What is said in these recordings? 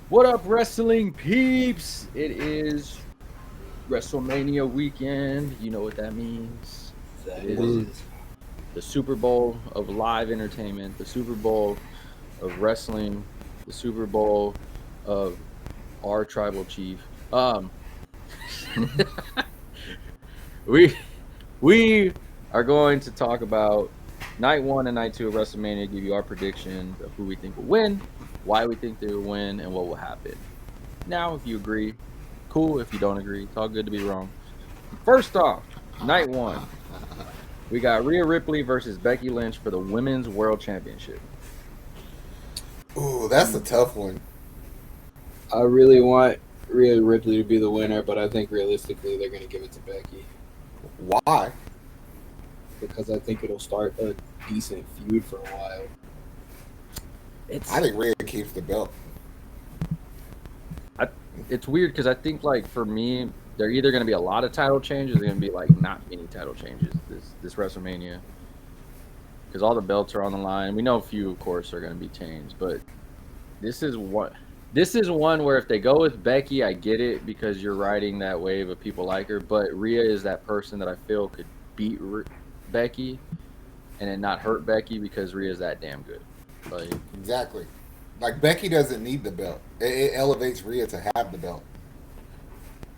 What up, wrestling peeps? It is WrestleMania weekend. You know what that means. That It is is the Super Bowl of live entertainment, the Super Bowl of wrestling, the Super Bowl of our tribal chief. we we are going to talk about night 1 and night 2 of WrestleMania, give you our predictions of who we think will win, why we think they will win, and what will happen. Now, if you agree, cool. If you don't agree, it's all good to be wrong. First off, night 1, we got Rhea Ripley versus Becky Lynch for the Women's World Championship. Ooh, that's a tough one. I really want Rhea Ripley to be the winner, but I think realistically they're going to give it to Becky Why? because I think it'll start a decent feud for a while. I think Rhea keeps the belt. It's weird because I think, like, for me, they're either going to be a lot of title changes or going to be, like, not many title changes this WrestleMania. Because all the belts are on the line. We know a few, of course, are going to be changed. But this is one where if they go with Becky, I get it because you're riding that wave of people like her. But Rhea is that person that I feel could beat Becky and then not hurt Becky because Rhea's that damn good. Like, Exactly. Like, Becky doesn't need the belt. It elevates Rhea to have the belt.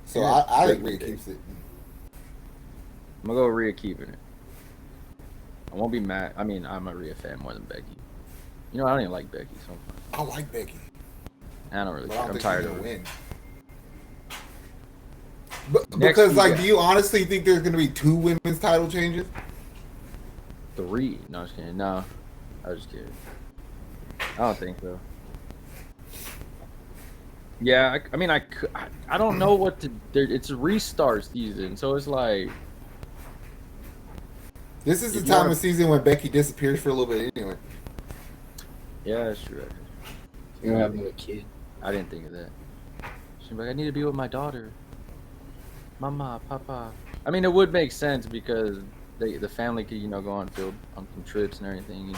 So Yeah, I think Becky Rhea keeps it. I'm going to go with Rhea keeping it. I won't be mad. I mean, I'm a Rhea fan more than Becky. You know, I don't even like Becky, so I like Becky. I don't really But I care. don't I'm think tired she's of gonna it. win. Next Because, we like, got- do you honestly think there's going to be 2 women's title changes? 3. No, I'm just kidding. No, I was just kidding. I don't think so. Yeah, I don't know what to. It's a restart season, so it's like. This is the If you time wanna- of season when Becky disappears for a little bit anyway. Yeah, that's true. You're going to have another kid. I didn't think of that. She's like, I need to be with my daughter. Mama, Papa. I mean, it would make sense because the family could, go on some trips and everything,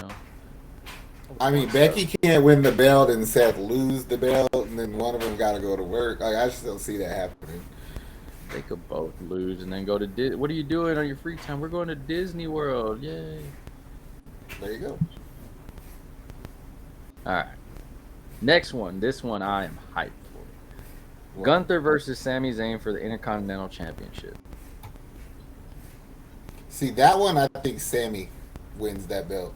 I mean, Becky can't win the belt and Seth lose the belt, and then one of them got to go to work. Like, I just don't see that happening. They could both lose and then go to Disney. What are you doing on your free time? We're going to Disney World. Yay. There you go. All right. Next one. This one I am hyped for. Gunther versus Sami Zayn for the Intercontinental Championship. See, that one, I think Sammy wins that belt.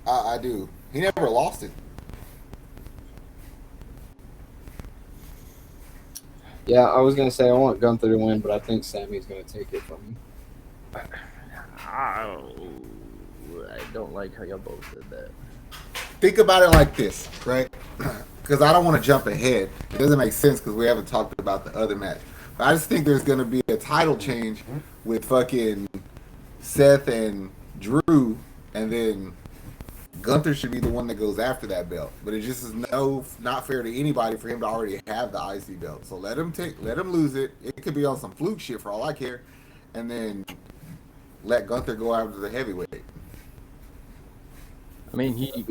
I do. He never lost it. Yeah, I was going to say I want Gunther to win, but I think Sammy's going to take it from him. I don't like how y'all both said that. Think about it like this, right? Because I don't want to jump ahead. It doesn't make sense because we haven't talked about the other match. But I just think there's going to be a title change with fucking Seth and Drew, and then Gunther should be the one that goes after that belt. But it just is not fair to anybody for him to already have the IC belt. So let him lose it. It could be on some fluke shit for all I care. And then let Gunther go after the heavyweight. I mean, he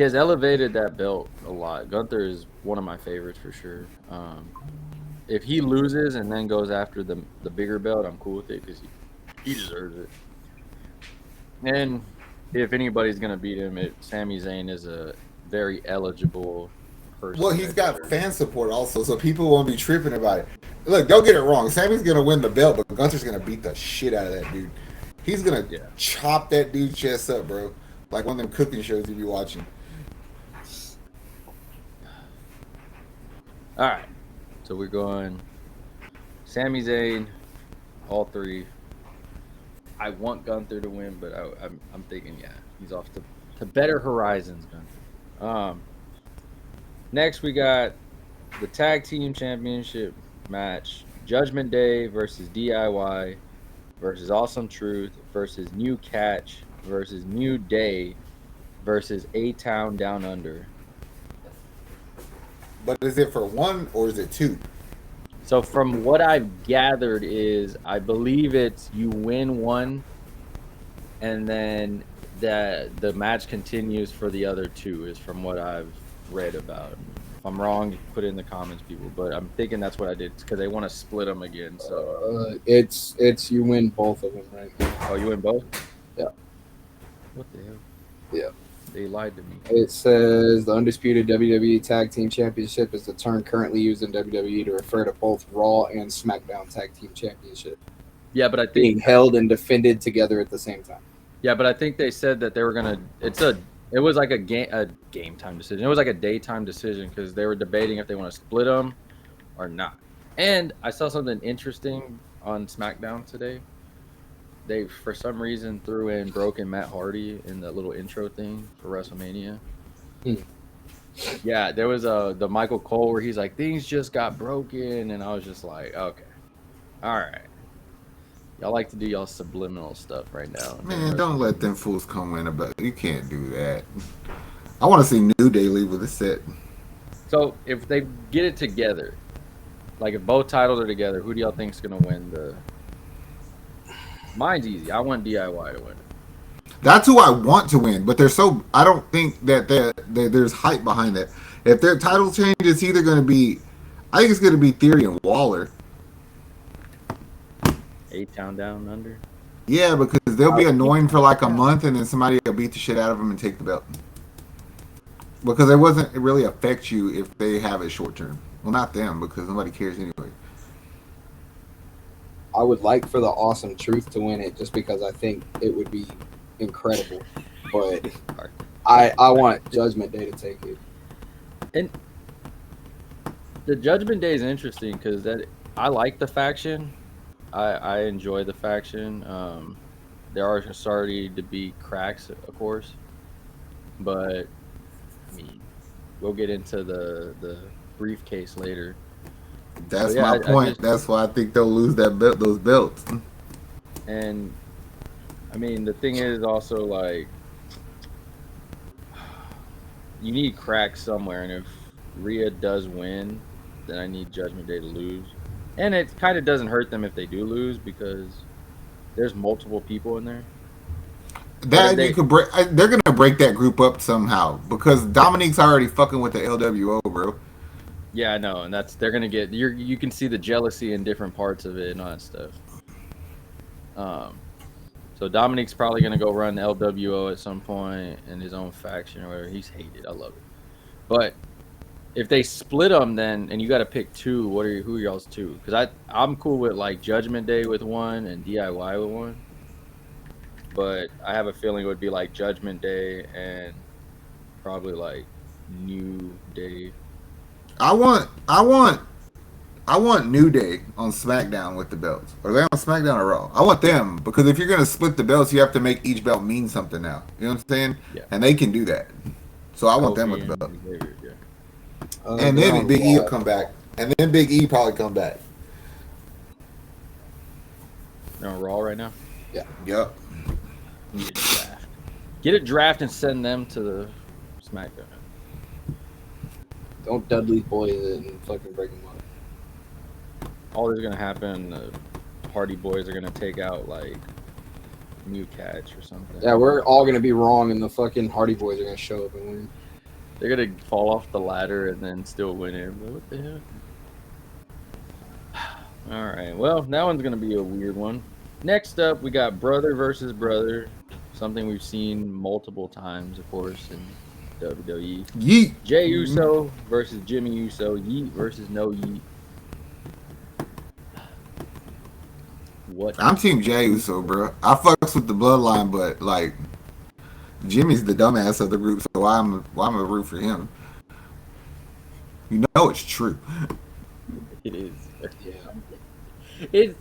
has elevated that belt a lot. Gunther is one of my favorites for sure. If he loses and then goes after the bigger belt, I'm cool with it because he deserves it. And if anybody's gonna beat him, Sami Zayn is a very eligible person. Well, he's got fan support also, so people won't be tripping about it. Look, don't get it wrong. Sammy's gonna win the belt, but Gunther's gonna beat the shit out of that dude. He's gonna chop that dude's chest up, bro. Like one of them cooking shows you be watching. All right, so we're going Sami Zayn, all 3. I want Gunther to win, but I'm thinking, he's off to better horizons, Gunther. Next, we got the Tag Team Championship match. Judgment Day versus DIY versus Awesome Truth versus New Catch versus New Day versus A-Town Down Under. But is it for 1 or is it 2? So from what I've gathered is, I believe it's you win one, and then that the match continues for the other two, is from what I've read about. If I'm wrong, put it in the comments, people. But I'm thinking that's what I did because they want to split them again. So It's you win both of them right now. oh, you win both? Yeah. What the hell? Yeah. They lied to me. It says the undisputed WWE Tag Team Championship is the term currently used in WWE to refer to both Raw and SmackDown Tag Team Championship Yeah, but I think being held and defended together at the same time. Yeah, but I think they said that they were gonna. It was like a game time decision. It was like a daytime decision because they were debating if they want to split them or not. And I saw something interesting on SmackDown today. They, for some reason, threw in Broken Matt Hardy in the little intro thing for WrestleMania. Yeah, there was the Michael Cole where he's like, things just got broken, and I was just like, okay, all right. Y'all like to do y'all subliminal stuff right now. Man, don't let them fools come in about. You can't do that. I want to see New Day leave with a set. So if they get it together, like if both titles are together, who do y'all think is gonna win the? Mine's easy. I want DIY to win it. That's who I want to win, but they're so. I don't think that there's hype behind that. If their title change, it's either going to be. I think it's going to be Theory and Waller. A-Town Down Under. Yeah, because they'll be annoying for like a month, and then somebody will beat the shit out of them and take the belt. Because it really affect you if they have it short term. Well, not them, because nobody cares anyway. I would like for the Awesome Truth to win it just because I think it would be incredible. But I want Judgment Day to take it. And the Judgment Day is interesting because I like the faction. I enjoy the faction. There are starting to be cracks, of course, but I mean, we'll get into the briefcase later. That's my point. That's why I think they'll lose those belts. And I mean, the thing is also like you need cracks somewhere, and if Rhea does win, then I need Judgment Day to lose. And it kind of doesn't hurt them if they do lose because there's multiple people in there. That you could break. They're gonna break that group up somehow because Dominique's already fucking with the LWO, bro. Yeah, I know, and they're gonna get. You can see the jealousy in different parts of it and all that stuff. So Dominique's probably gonna go run the LWO at some point in his own faction or whatever. He's hated. I love it, but if they split them, then and you got to pick two. Who are y'all's two? Because I'm cool with like Judgment Day with one and DIY with one, but I have a feeling it would be like Judgment Day and probably like New Day. I want New Day on SmackDown with the belts. Are they on SmackDown or Raw? I want them because if you're gonna split the belts, you have to make each belt mean something now. You know what I'm saying? Yeah. And they can do that. So I want them with the belt. And then Big E will come back. And then Big E probably come back. They're on Raw right now? Yeah. Yep. Get a draft and send them to the SmackDown. Don't Dudley boys it and fucking break them up. All that's going to happen, the Hardy Boys are going to take out, like, New Catch or something. Yeah, we're all going to be wrong, and the fucking Hardy Boys are going to show up and win. They're going to fall off the ladder and then still win it. What the hell? All right. Well, that one's going to be a weird one. Next up, we got brother versus brother. Something we've seen multiple times, of course, in WWE. Yeet. Jey Uso versus Jimmy Uso. Yeet versus no Yeet. What? I'm Team Jey Uso, bro. I fucks with the bloodline, but, like, Jimmy's the dumbass of the group, so I'm a root for him. You know it's true. It is. Yeah.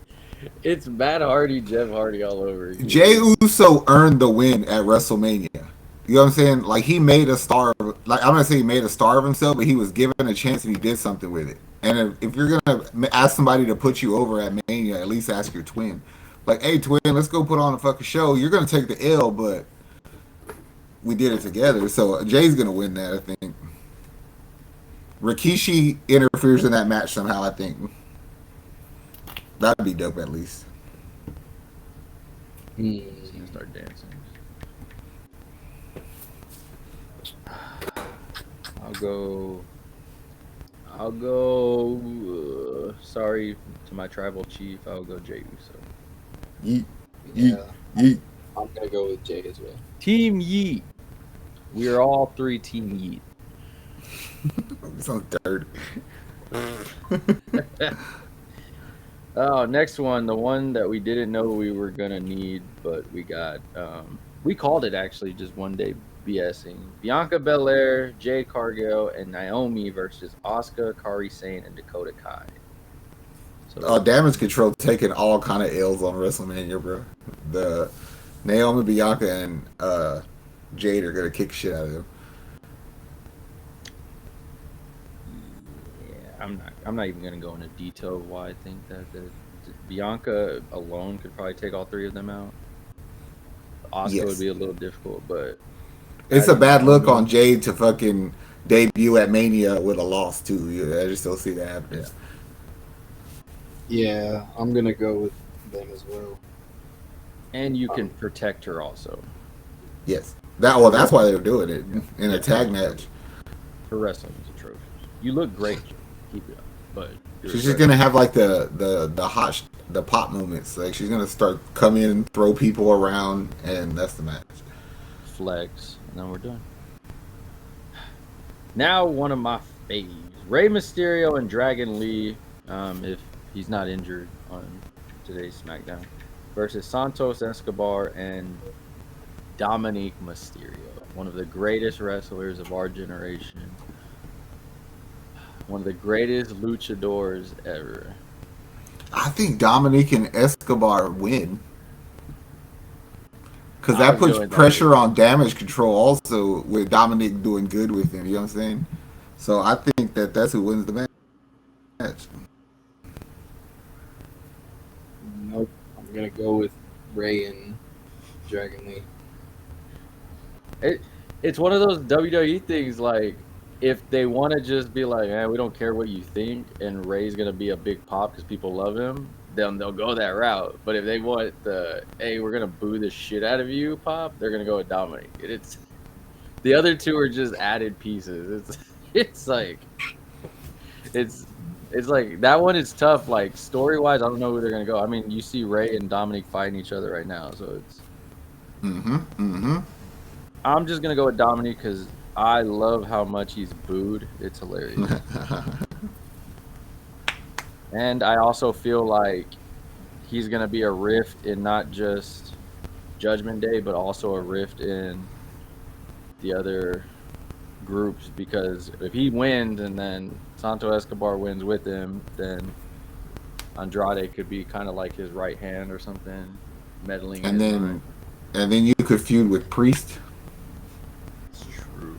It's Matt Hardy, Jeff Hardy all over again. Jey Uso earned the win at WrestleMania. You know what I'm saying? Like, he made a star. Like, I'm gonna say he made a star of himself, but he was given a chance and he did something with it. And if you're gonna ask somebody to put you over at Mania, at least ask your twin. Like, hey, twin, let's go put on a fucking show. You're gonna take the L, but we did it together. So Jay's gonna win that, I think. Rikishi interferes in that match somehow, I think. That'd be dope, at least. He's gonna start dancing. go. Sorry to my tribal chief. I'll go Jey Uso. Yeet, Yeah, yeet, yeet. I'm gonna go with Jay as well. Team Yeet. We are all three Team Yeet. Sounds dirty. Oh, next one, the one that we didn't know we were gonna need, but we got. We called it actually just one day BSing. Bianca Belair, Jade Cargill, and Naomi versus Asuka, Kairi Sane, and Dakota Kai. So Damage Control taking all kind of L's on WrestleMania, bro. The Naomi, Bianca, and Jade are gonna kick shit out of them. yeah, I'm not even gonna go into detail of why I think that Bianca alone could probably take all three of them out. Asuka Yes. would be a little difficult, but It's I a bad look Naomi- on Jade to fucking debut at Mania with a loss too. I just don't see that happening. Yeah, I'm gonna go with them as well. and you can protect her also. Yes. That's why they were doing it in a tag match. Her wrestling is atrocious. You look great. Keep it up, but She's just gonna have like the pop moments. Like she's gonna start come in and throw people around, and that's the match. flex, and then we're done. Now one of my faves, Rey Mysterio and Dragon Lee, if he's not injured on today's SmackDown, versus Santos Escobar and Dominic Mysterio, one of the greatest wrestlers of our generation, one of the greatest luchadors ever. I think Dominic and Escobar win. Because I that was puts doing that. pressure on Damage Control also with Dominic doing good with him. You know what I'm saying? So I think that's who wins the match. Nope, I'm gonna go with Ray and Dragon Lee. It's one of those WWE things, like, if they want to just be like, we don't care what you think, and Ray's going to be a big pop because people love him, then they'll go that route. But if they want hey, we're going to boo the shit out of you pop, they're going to go with Dominic. The other two are just added pieces. It's like that one is tough. Like, story-wise, I don't know who they're going to go. I mean, you see Ray and Dominic fighting each other right now, so it's... I'm just going to go with Dominic because I love how much he's booed. It's hilarious. And I also feel like he's going to be a rift in not just Judgment Day, but also a rift in the other groups, because if he wins and then Santo Escobar wins with him, then Andrade could be kind of like his right hand or something, meddling in his mind. And then you could feud with Priest. It's true.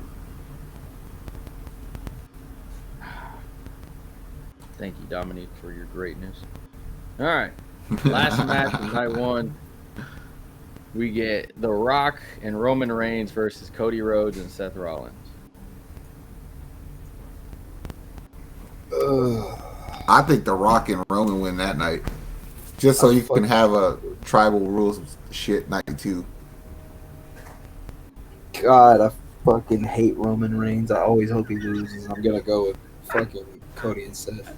Thank you, Dominique, for your greatness. All right. Last match of night one. We get The Rock and Roman Reigns versus Cody Rhodes and Seth Rollins. I think The Rock and Roman win that night. Just so you can have a tribal rules shit night too. God, I fucking hate Roman Reigns. I always hope he loses. I'm gonna go with fucking Cody and Seth.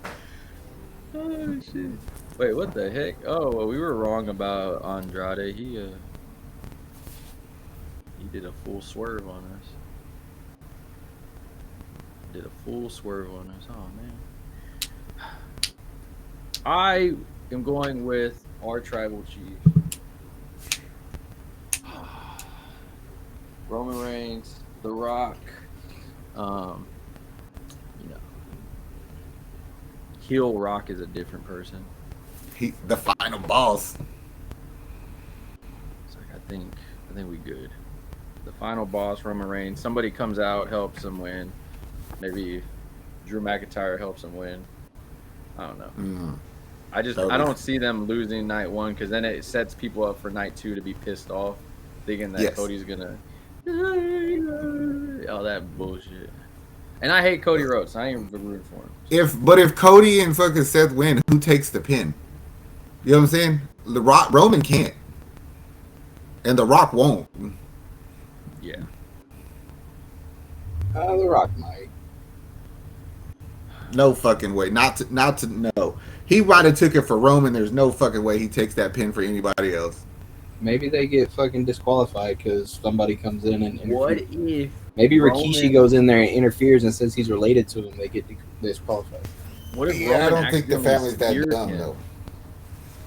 Oh, shit. Wait, what the heck? Oh, well, we were wrong about Andrade. He did a full swerve on us. Oh, man. I am going with our tribal chief. Roman Reigns, The Rock, heel Rock is a different person. He the final boss. It's like I think we good. The final boss, Roman Reigns. Somebody comes out, helps him win. Maybe Drew McIntyre helps him win. I don't know. I don't see them losing night one, because then it sets people up for night two to be pissed off, thinking that Cody's gonna all that bullshit. And I hate Cody Rhodes. I ain't even rooting for him. If Cody and fucking Seth win, who takes the pin? You know what I'm saying? The Rock, Roman can't, and The Rock won't. Yeah. The Rock might. No fucking way. Not to know. He might have took it for Roman. There's no fucking way he takes that pin for anybody else. Maybe they get fucking disqualified because somebody comes in and What interferes. if Maybe Roman, Rikishi goes in there and interferes and says he's related to him. They get disqualified. What if Yeah, I Roman don't think the accidentally family's that speared dumb him? though.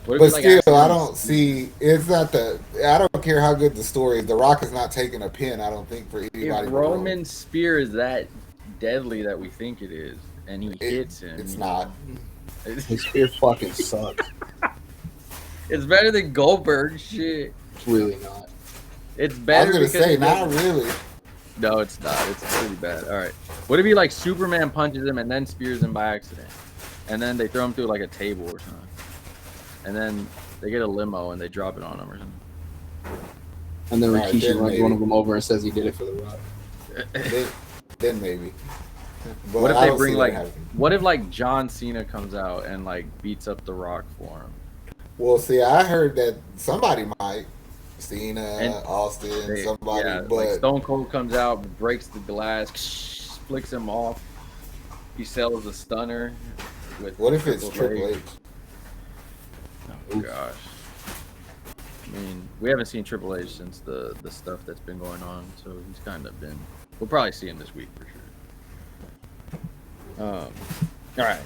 What if But he, like, still, I accidentally don't see. It's not the. I don't care how good the story is. The Rock is not taking a pin. I don't think for anybody. If Roman's spear is that deadly that we think it is, and he hits him, It's not. His spear fucking sucks. It's better than Goldberg shit. It's really not. It's I better. was gonna because say it not doesn't- really. No, it's not. It's pretty bad. All right. What if he like Superman punches him and then spears him by accident, and then they throw him through like a table or something, and then they get a limo and they drop it on him or something. And then Alright, Rikishi then runs maybe. one of them over and says he did it for the Rock. Then maybe. But What if I they don't bring see like? that happening. What if like John Cena comes out and like beats up The Rock for him? Well, see, I heard that somebody might. Cena, And Austin, somebody, yeah, but like Stone Cold comes out, breaks the glass, flicks him off. He sells a stunner. With what if it's Triple H? Oh gosh. I mean, we haven't seen Triple H since the stuff that's been going on, so he's kind of been. We'll probably see him this week for sure. All right.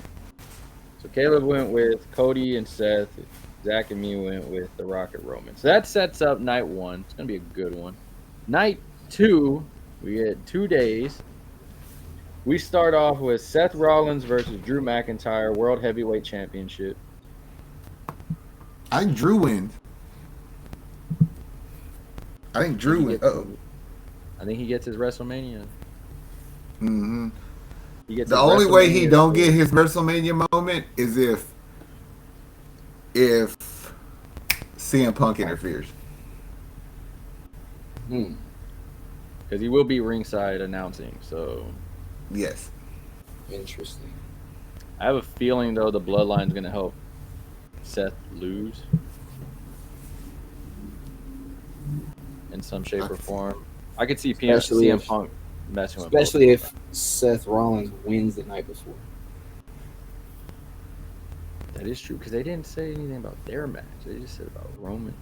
So Caleb went with Cody and Seth. Zach and me went with The Rock and Roman. So that sets up night 1. It's gonna be a good one. Night 2, we get 2 days. We start off with Seth Rollins versus Drew McIntyre World Heavyweight Championship. I think Drew wins. I think Drew wins. I think he gets his WrestleMania. Mm-hmm. He gets The his only way he WrestleMania don't story. get his WrestleMania moment is if CM Punk interferes. Because he will be ringside announcing. So Yes. Interesting. I have a feeling though the Bloodline's gonna help Seth lose in some shape or form. I could see Especially CM if- Punk messing with Especially both if Seth Rollins wins the night before. that is true because they didn't say anything about their match. They just said about Roman.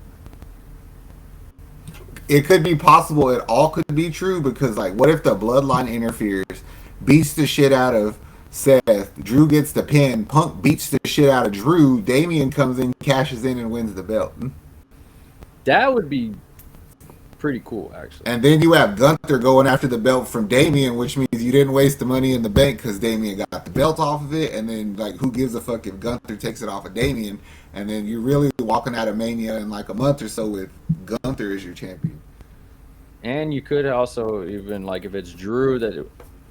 It could be possible. It all could be true because, like, what if the Bloodline interferes, beats the shit out of Seth, Drew gets the pin, Punk beats the shit out of Drew, Damian comes in, cashes in, and wins the belt. That would be pretty cool, actually. And then you have Gunther going after the belt from Damian, which means you didn't waste the money in the bank because Damian got the belt off of it. And then, like, who gives a fuck if Gunther takes it off of Damian? And then you're really walking out of Mania in like a month or so with Gunther as your champion. And you could also even like if it's Drew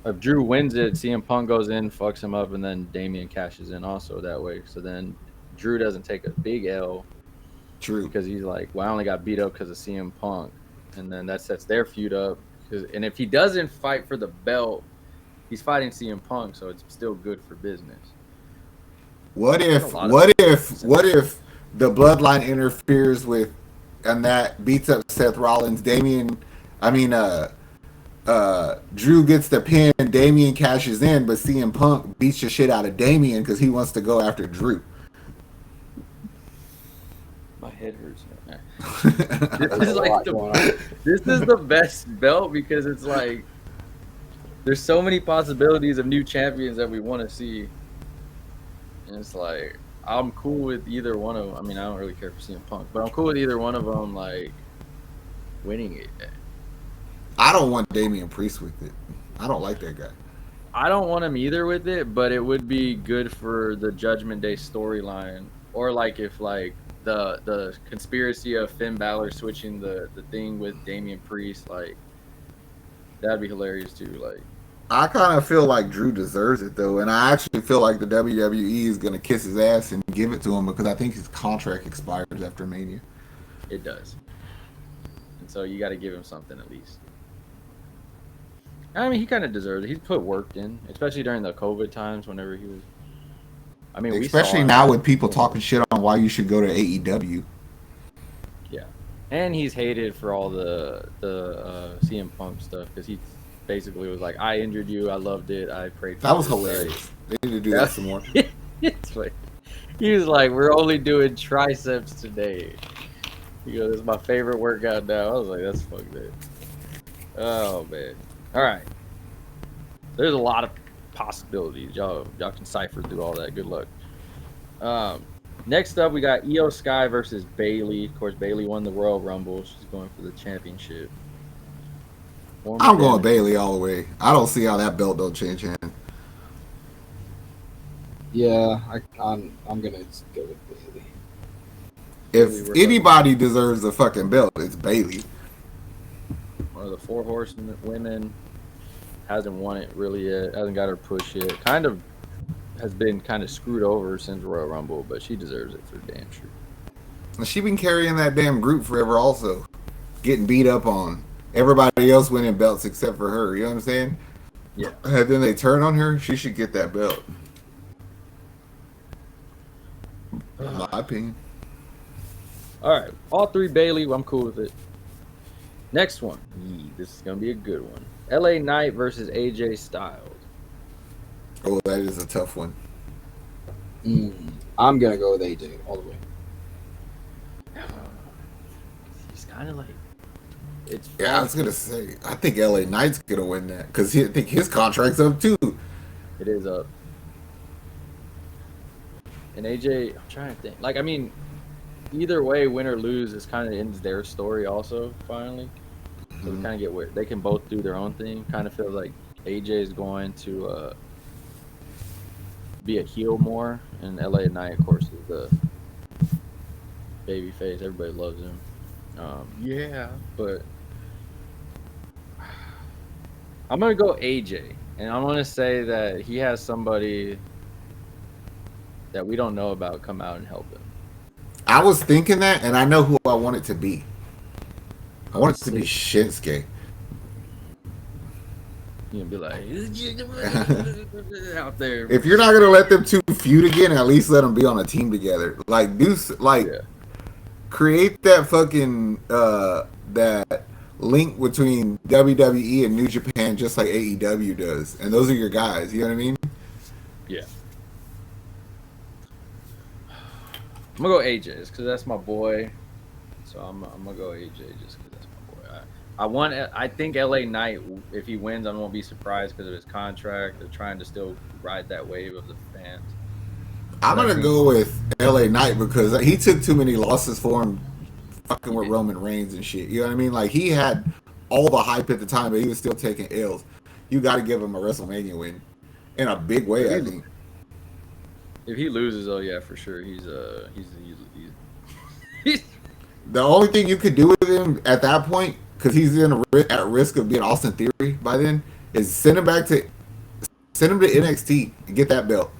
if Drew wins it, CM Punk goes in, fucks him up, and then Damian cashes in also that way. So then Drew doesn't take a big L. True. Because he's like, well, I only got beat up because of CM Punk, and then that sets their feud up. And if he doesn't fight for the belt, he's fighting CM Punk, so it's still good for business. What if the Bloodline interferes with and that beats up Seth Rollins, Drew gets the pin, Damian cashes in, but CM Punk beats the shit out of Damian because he wants to go after Drew. My head hurts. This is like this is the best belt because it's like there's so many possibilities of new champions that we want to see. And it's like I'm cool with either one of them. I mean, I don't really care for CM Punk, but I'm cool with either one of them like winning it. I don't want Damian Priest with it. I don't like that guy. I don't want him either with it, but it would be good for the Judgment Day storyline, or like if like the conspiracy of Finn Balor switching the thing with Damian Priest, like that'd be hilarious too. Like I kind of feel like Drew deserves it though, and I actually feel like the WWE is gonna kiss his ass and give it to him because I think his contract expires after Mania. it does, and so you got to give him something at least. I mean, he kind of deserves it. He's put work in, especially during the COVID times. Whenever he was, I mean, Especially we saw now him. with people talking shit on why you should go to AEW. Yeah, and he's hated for all the CM Punk stuff because basically was like, I injured you. I loved it. I prayed for That was you." hilarious. They need to do that some more. It's like, he was like, we're only doing triceps today. He goes, it's my favorite workout now. I was like, that's fucked up. Oh, man. All right. There's a lot of possibilities. Y'all can cipher through all that. Good luck. Next up, we got Io Sky versus Bailey. Of course, Bailey won the Royal Rumble. She's going for the championship. I'm going Bailey all the way. I don't see how that belt don't change hands. Yeah, I'm gonna go with Bailey. If anybody deserves the fucking belt, it's Bailey. One of the 4 horsewomen. Hasn't won it really yet. Hasn't got her push yet. Kind of has been kind of screwed over since Royal Rumble, but she deserves it for damn sure. And she been carrying that damn group forever also. Getting beat up on. Everybody else winning belts except for her. You know what I'm saying? Yeah. And then they turn on her. She should get that belt. In my opinion. All right. All 3 Bailey. I'm cool with it. Next one. This is going to be a good one. LA Knight versus AJ Styles. Oh, that is a tough one. I'm going to go with AJ all the way. He's kind of like... It's I was going to say, I think LA Knight's going to win that. Because I think his contract's up too. It is up. And AJ, I'm trying to think. Like, I mean, either way, win or lose, is kind of ends their story also, finally. So we kind of get where they can both do their own thing. Kind of feels like AJ is going to be a heel more, and LA Knight, of course, is the baby face. Everybody loves him. Yeah, but I'm gonna go AJ, and I'm gonna say that he has somebody that we don't know about come out and help him. I was thinking that, and I know who I want it to be. I want it to be Shinsuke. You know, be like out there. If you're not gonna let them 2 feud again, at least let them be on a team together. Like create that fucking that link between WWE and New Japan, just like AEW does, and those are your guys. You know what I mean? Yeah. I'm gonna go AJ because that's my boy. So I'm gonna go AJ just because that's my boy. I think LA Knight, if he wins, I won't be surprised because of his contract. They're trying to still ride that wave of the fans. I'm gonna go with LA Knight because he took too many losses for him, fucking with Roman Reigns and shit. You know what I mean? Like he had all the hype at the time, but he was still taking L's. You got to give him a WrestleMania win in a big way, I think. If he loses, oh yeah, for sure. He's the only thing you could do with him at that point, because he's at risk of being Austin Theory by then, is send him to NXT and get that belt.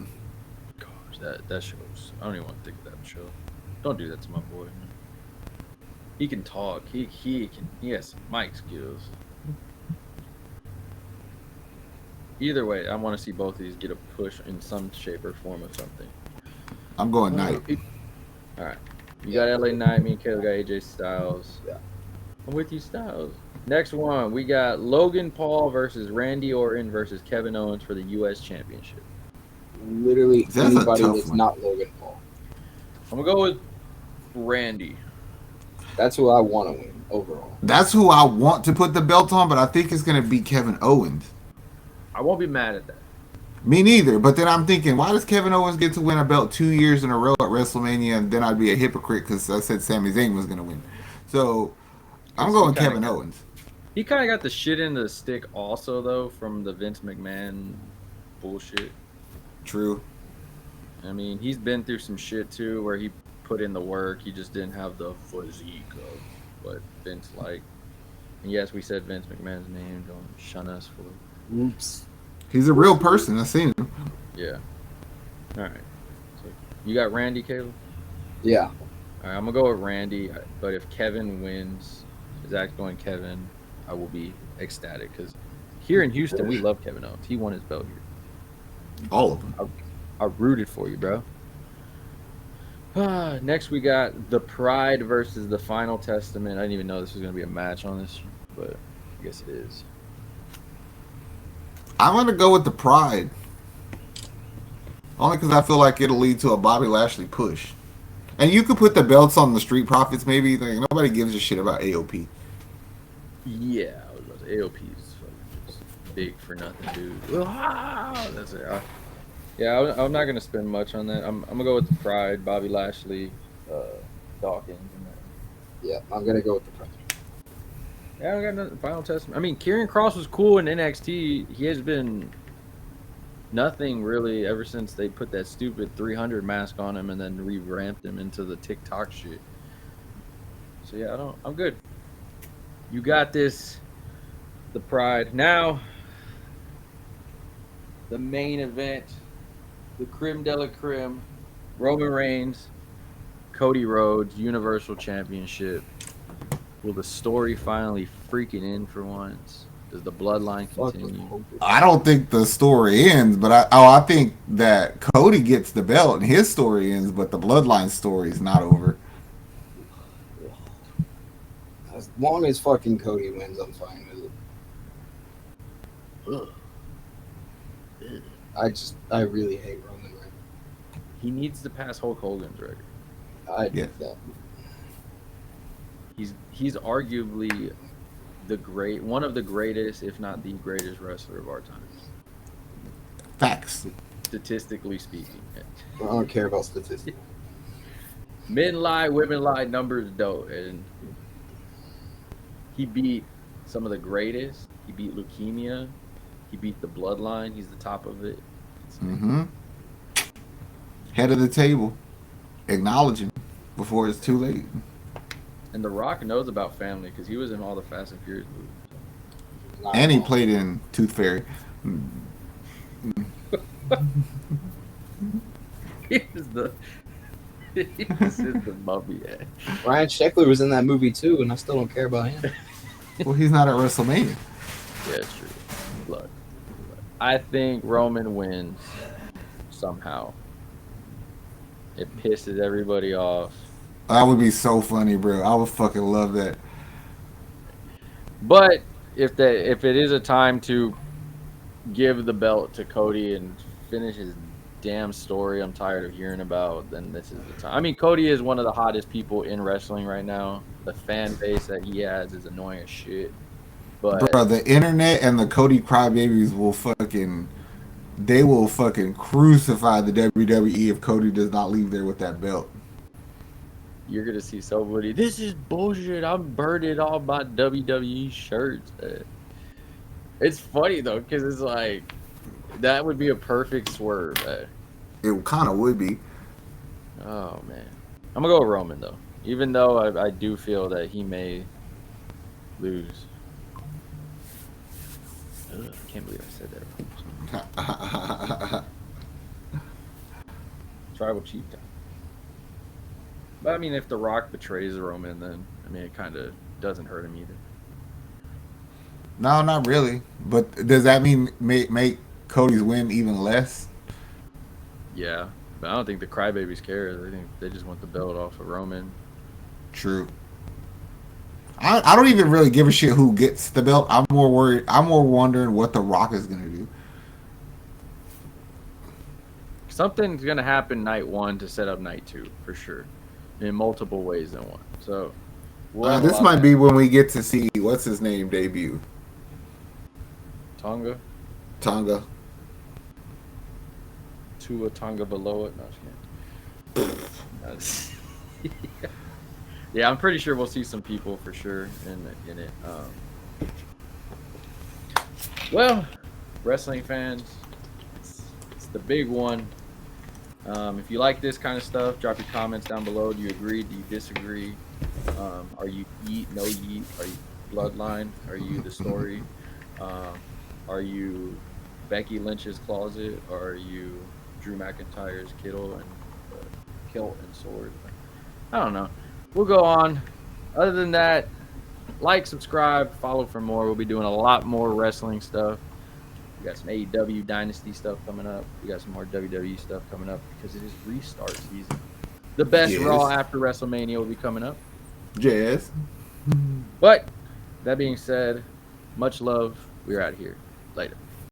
Gosh, that shows. I don't even want to think of that show. Don't do that to my boy. He can talk. He has some mic skills. Either way, I want to see both of these get a push in some shape or form of something. I'm going Knight. All right. You got LA Knight. Me and Caleb got AJ Styles. Yeah. I'm with you, Styles. Next one, we got Logan Paul versus Randy Orton versus Kevin Owens for the U.S. Championship. Literally anybody that's not Logan Paul. I'm going to go with Randy. That's who I want to win overall. That's who I want to put the belt on, but I think it's going to be Kevin Owens. I won't be mad at that. Me neither, but then I'm thinking, why does Kevin Owens get to win a belt 2 years in a row at WrestleMania, and then I'd be a hypocrite because I said Sami Zayn was going to win. So I'm going Kevin Owens. He kind of got the shit in the stick also, though, from the Vince McMahon bullshit. True. I mean, he's been through some shit, too, where he put in the work. He just didn't have the physique of what Vince liked. And yes, we said Vince McMahon's name. Don't shun us for it. Oops. He's a real person. I've seen him. Yeah. All right. So you got Randy, Caleb? Yeah. All right, I'm going to go with Randy. But if Kevin wins, Zach's going Kevin, I will be ecstatic. Because here in Houston, we love Kevin Owens. He won his belt here. All of them. I rooted for you, bro. Next, we got The Pride versus The Final Testament. I didn't even know this was going to be a match on this, but I guess it is. I'm gonna go with the Pride. Only because I feel like it'll lead to a Bobby Lashley push. And you could put the belts on the Street Profits, maybe. Like, nobody gives a shit about AOP. Yeah, I was about to say AOP is just big for nothing, dude. That's it. I'm not gonna spend much on that. I'm gonna go with the Pride, Bobby Lashley, Dawkins, and that. Yeah, I'm gonna go with the Pride. Yeah, we got nothing. Final Testament. I mean, Kieran Cross was cool in NXT. He has been nothing really ever since they put that stupid 300 mask on him and then revamped him into the TikTok shit. So yeah, I'm good. You got this. The Pride. Now, the main event, the creme de la creme, Roman Reigns, Cody Rhodes, Universal Championship. Will the story finally freaking end for once? Does the bloodline continue? I don't think the story ends, but I think that Cody gets the belt and his story ends, but the bloodline story is not over. As long as fucking Cody wins, I'm fine with it. I really hate Roman Reigns. He needs to pass Hulk Hogan's record. I get that. He's arguably one of the greatest, if not the greatest wrestler of our time. Facts. Statistically speaking. I don't care about statistics. Men lie, women lie, numbers don't. And he beat some of the greatest. He beat leukemia. He beat the bloodline. He's the top of it. Mm-hmm. Head of the table. Acknowledging before it's too late. And The Rock knows about family because he was in all the Fast and Furious movies. And he played in Tooth Fairy. This is the mummy. Ryan Sheckler was in that movie too, and I still don't care about him. Well, he's not at WrestleMania. Yeah, it's true. Look, I think Roman wins somehow. It pisses everybody off. That would be so funny, bro. I would fucking love that. But if it is a time to give the belt to Cody and finish his damn story I'm tired of hearing about, then this is the time. I mean, Cody is one of the hottest people in wrestling right now. The fan base that he has is annoying as shit. But bro, the internet and the Cody crybabies will fucking crucify the WWE if Cody does not leave there with that belt. You're gonna see somebody. This is bullshit. I'm burning all my WWE shirts. It's funny though, because it's like that would be a perfect swerve. It kind of would be. Oh man, I'm gonna go with Roman though. Even though I do feel that he may lose. Ugh, I can't believe I said that. Tribal chief time. But I mean, if The Rock betrays Roman, then I mean, it kind of doesn't hurt him either. No, not really. But does that mean make Cody's win even less? Yeah, but I don't think the crybabies care. They think they just want the belt off of Roman. True. I don't even really give a shit who gets the belt. I'm more worried. I'm more wondering what The Rock is gonna do. Something's gonna happen night one to set up night two for sure, in multiple ways than one. So this might be when we get to see what's his name debut. Tonga. Tua Tonga below it. No, just kidding. Yeah, I'm pretty sure we'll see some people for sure in it. Well, wrestling fans, it's the big one. If you like this kind of stuff, drop your comments down below. Do you agree? Do you disagree? Are you yeet, no yeet? Are you bloodline? Are you the story? Are you Becky Lynch's closet? Or are you Drew McIntyre's Kittle and kilt and sword? I don't know. We'll go on. Other than that, like, subscribe, follow for more. We'll be doing a lot more wrestling stuff. We got some AEW Dynasty stuff coming up. We got some more WWE stuff coming up because it is restart season. The best Raw after WrestleMania will be coming up. Yes. But that being said, much love. We're out of here. Later.